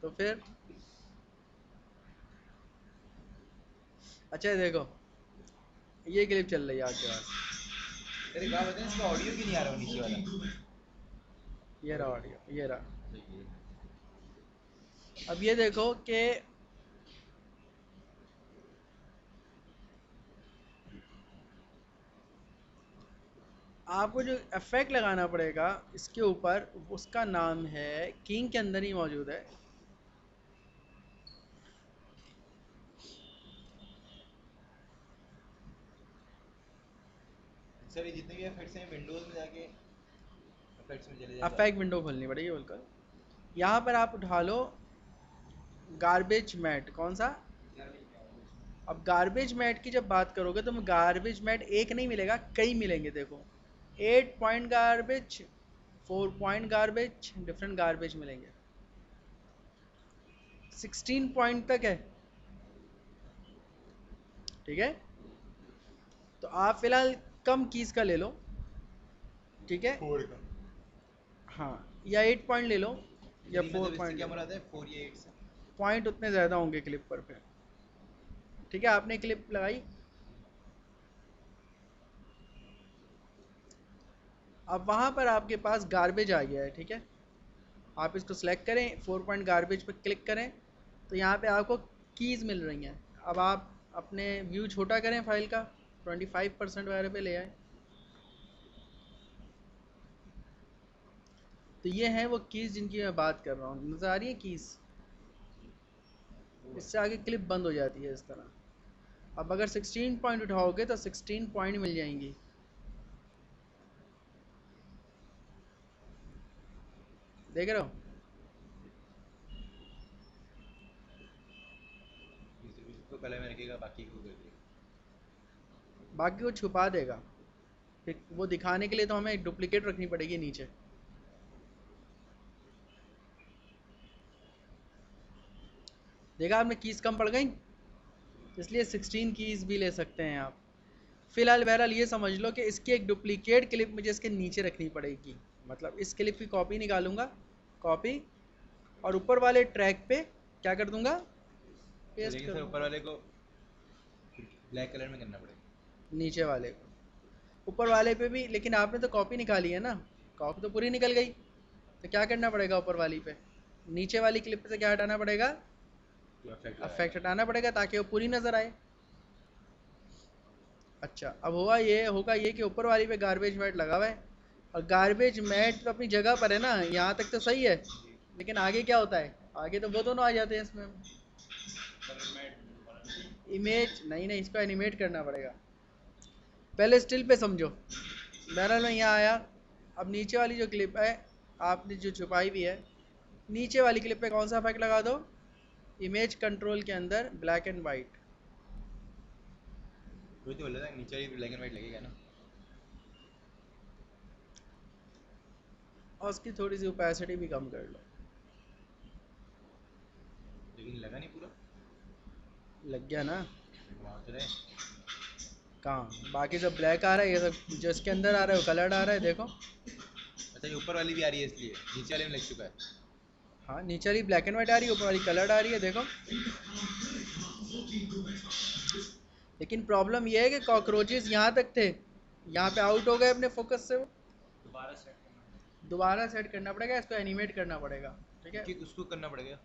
तो फिर अच्छा देखो, ये क्लिप चल रही है आपके पास, तेरे क्या बताएं, इसका ऑडियो क्यों नहीं आ रहा वो नीचे वाला? ये रहा ऑडियो, ये रहा। सही है। अब ये देखो कि आपको जो इफेक्ट लगाना पड़ेगा इसके ऊपर, उसका नाम है, किंग के अंदर ही मौजूद है। सर ये जितने भी इफेक्ट्स हैं विंडोज में जाके इफेक्ट्स में चले जाए इफेक्ट विंडो खोलनी पड़ेगी बिल्कुल। यहाँ पर आप उठा लो गार्बेज मैट, कौन सा? अब गार्बेज मैट की जब बात करोगे तो गार्बेज मैट एक नहीं मिलेगा, कई मिलेंगे। देखो 8 point garbage, 4 point garbage, different garbage मिलेंगे। 16 पॉइंट तक है, ठीक है। तो आप फिलहाल कम कीज का ले लो, ठीक है। 4 का। हाँ, या 8 पॉइंट ले लो या नहीं 4 मतलब इससे पॉइंट ले क्या लो। मुराद है 4 या 8 से? पॉइंट उतने ज़्यादा होंगे क्लिप पर फिर, ठीक है। आपने क्लिप लगाई, अब वहाँ पर आपके पास गार्बेज आ गया है, ठीक है। आप इसको सेलेक्ट करें, 4 पॉइंट गार्बेज पर क्लिक करें, तो यहाँ पे आपको कीज़ मिल रही हैं। अब आप अपने व्यू छोटा करें फाइल का, 25% वगैरह पे ले आए। तो ये हैं वो कीज़ जिनकी मैं बात कर रहा हूँ, नज़र आ रही है कीज़। इससे आगे क्लिप बंद हो जाती है इस तरह। अब अगर 16 पॉइंट उठाओगे तो 16 पॉइंट मिल जाएंगी, देख रहे हो। इसको कलर में रखेगा बाकी को कर देगा। बाकी को छुपा देगा, फिर वो दिखाने के लिए तो हमें डुप्लीकेट रखनी पड़ेगी नीचे। देखा आपने, कीज़ कम पड़ गई, इसलिए 16 कीज़ भी ले सकते हैं आप। फिलहाल बहरहाल ये समझ लो कि इसकी एक डुप्लीकेट क्लिप मुझे इसके नीचे रखनी पड़ेगी। मतलब इस क्लिप की कॉपी निकालूंगा, कॉपी, और ऊपर वाले ट्रैक पे क्या कर दूंगा, तो पेस्ट लेकिन कर सर ऊपर दूंगा। वाले को ब्लैक कलर में करना पड़ेगा। नीचे वाले को ऊपर वाले पे भी, लेकिन आपने तो कॉपी निकाली है ना, कॉपी तो पूरी निकल गई। तो क्या करना पड़ेगा, ऊपर वाली पे, नीचे वाली क्लिप से क्या हटाना पड़ेगा, जो इफेक्ट इफेक्ट लगाएगा। हटाना पड़ेगा ताकि वो पूरी नज़र आए। अच्छा, अब हुआ ये, होगा ये कि ऊपर वाली पे गार्बेज मैट लगा हुआ है, और गार्बेज मैट तो अपनी जगह पर है ना, यहाँ तक तो सही है। जी। लेकिन आगे क्या होता है, आगे तो वो दोनों आ जाते हैं इसमें। इमेज नहीं, नहीं, इसको एनिमेट करना पड़ेगा। पहले स्टिल पे समझो। बहरहाल मैं यहाँ आया, अब नीचे वाली जो क्लिप है आपने जो छुपाई भी है, नीचे वाली क्लिप पे कौन सा इफेक्ट लगा दो, इमेज कंट्रोल के अंदर ब्लैक एंड वाइट। वही तो बोल रहा था नीचे वाली ब्लैक एंड व्हाइट लगेगा ना। और उसकी थोड़ी सी ओपेसिटी भी कम कर लो। लेकिन लगा नहीं पूरा। लग गया ना। वहाँ तो रहे। कहाँ, बाकी सब ब्लैक आ रहा है, ये सब जो इसके अंदर आ रहा है वो कलर्ड आ रहा है, देखो। अच्छा ये ऊपर वाली भी आ रही है इसलिए नीचे वाले में लग चुका है। हाँ, नीचे वाली ब्लैक एंड वाइट आ रही है, ऊपर वाली कलर्ड आ रही है, देखो। लेकिन प्रॉब्लम ये है कि कॉकरोचेस यहाँ तक थे, यहाँ पे आउट हो गए अपने फोकस से। वो दोबारा सेट करना पड़ेगा, इसको एनिमेट करना पड़ेगा, ठीक है। कि उसको करना पड़ेगा।